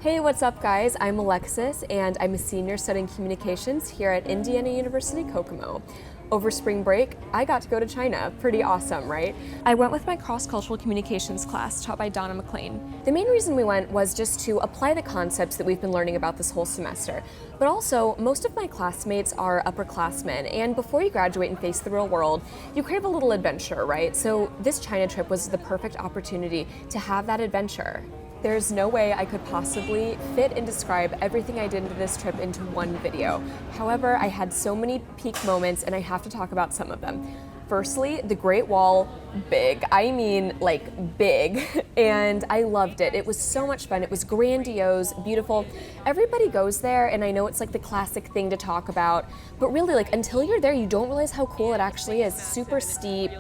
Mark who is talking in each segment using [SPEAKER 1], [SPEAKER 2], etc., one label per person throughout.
[SPEAKER 1] Hey, what's up guys? I'm Alexis and I'm a senior studying communications here at Indiana University Kokomo. Over spring break, I got to go to China. Pretty awesome, right?
[SPEAKER 2] I went with my cross-cultural communications class taught by Donna McLean.
[SPEAKER 1] The main reason we went was just to apply the concepts that we've been learning about this whole semester. But also, most of my classmates are upperclassmen, and before you graduate and face the real world, you crave a little adventure, right? So this China trip was the perfect opportunity to have that adventure. There's no way I could possibly fit and describe everything I did into this trip into one video. However, I had so many peak moments and I have to talk about some of them. Firstly, the Great Wall, big. I mean, like big. And I loved it. It was so much fun. It was grandiose, beautiful. Everybody goes there, and I know it's like the classic thing to talk about, but really, like, until you're there, you don't realize how cool it actually is. Super steep.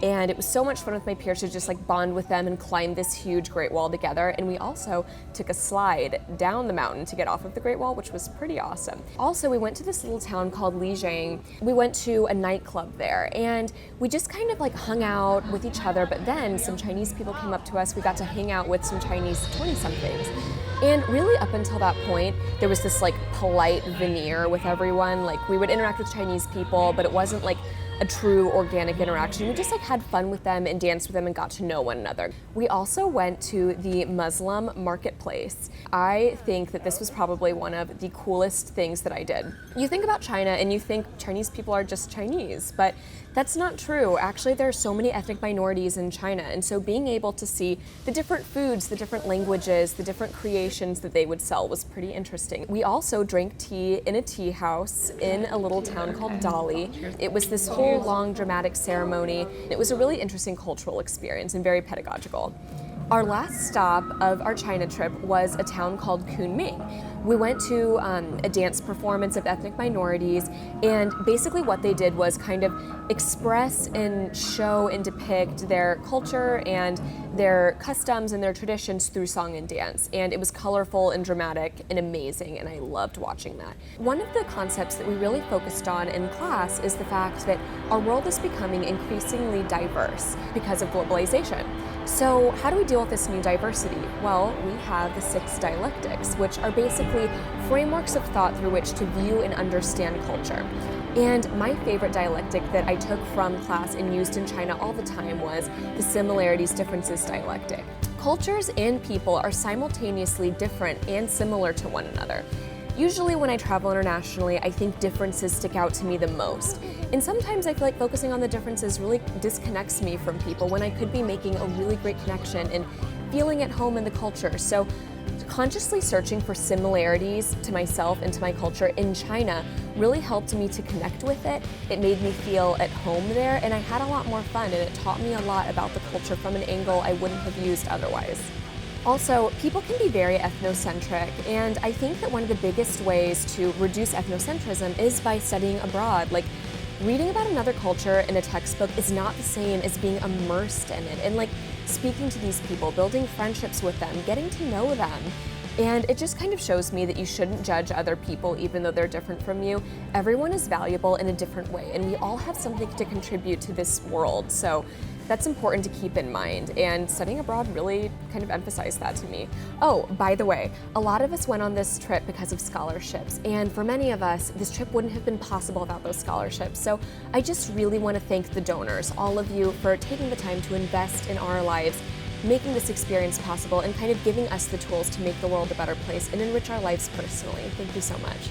[SPEAKER 1] And it was so much fun with my peers to just like bond with them and climb this huge Great Wall together. And we also took a slide down the mountain to get off of the Great Wall, which was pretty awesome. Also, we went to this little town called Lijiang. We went to a nightclub there and we just kind of like hung out with each other, but then some Chinese people came up to us. We got to hang out with some Chinese 20-somethings. And really up until that point, there was this like polite veneer with everyone. Like we would interact with Chinese people, but it wasn't like a true organic interaction. We just like had fun with them and danced with them and got to know one another. We also went to the Muslim marketplace. I think that this was probably one of the coolest things that I did. You think about China and you think Chinese people are just Chinese, but that's not true. Actually, there are so many ethnic minorities in China, and so being able to see the different foods, the different languages, the different creations that they would sell was pretty interesting. We also drank tea in a tea house in a little town called Dali. It was this whole long dramatic ceremony. It was a really interesting cultural experience and very pedagogical. Our last stop of our China trip was a town called Kunming. We went to a dance performance of ethnic minorities, and basically what they did was kind of express and show and depict their culture and their customs and their traditions through song and dance. And it was colorful and dramatic and amazing, and I loved watching that. One of the concepts that we really focused on in class is the fact that our world is becoming increasingly diverse because of globalization. So how do we deal with this new diversity? Well, we have the 6 dialectics, which are basically frameworks of thought through which to view and understand culture. And my favorite dialectic that I took from class and used in China all the time was the similarities differences dialectic. Cultures and people are simultaneously different and similar to one another. Usually when I travel internationally, I think differences stick out to me the most. And sometimes I feel like focusing on the differences really disconnects me from people when I could be making a really great connection and feeling at home in the culture. So consciously searching for similarities to myself and to my culture in China really helped me to connect with it. It made me feel at home there, and I had a lot more fun, and it taught me a lot about the culture from an angle I wouldn't have used otherwise. Also, people can be very ethnocentric, and I think that one of the biggest ways to reduce ethnocentrism is by studying abroad. Like, reading about another culture in a textbook is not the same as being immersed in it, and like speaking to these people, building friendships with them, getting to know them. And it just kind of shows me that you shouldn't judge other people even though they're different from you. Everyone is valuable in a different way, and we all have something to contribute to this world. So that's important to keep in mind, and studying abroad really kind of emphasized that to me. Oh, by the way, a lot of us went on this trip because of scholarships, and for many of us, this trip wouldn't have been possible without those scholarships. So I just really want to thank the donors, all of you, for taking the time to invest in our lives, making this experience possible, and kind of giving us the tools to make the world a better place and enrich our lives personally. Thank you so much.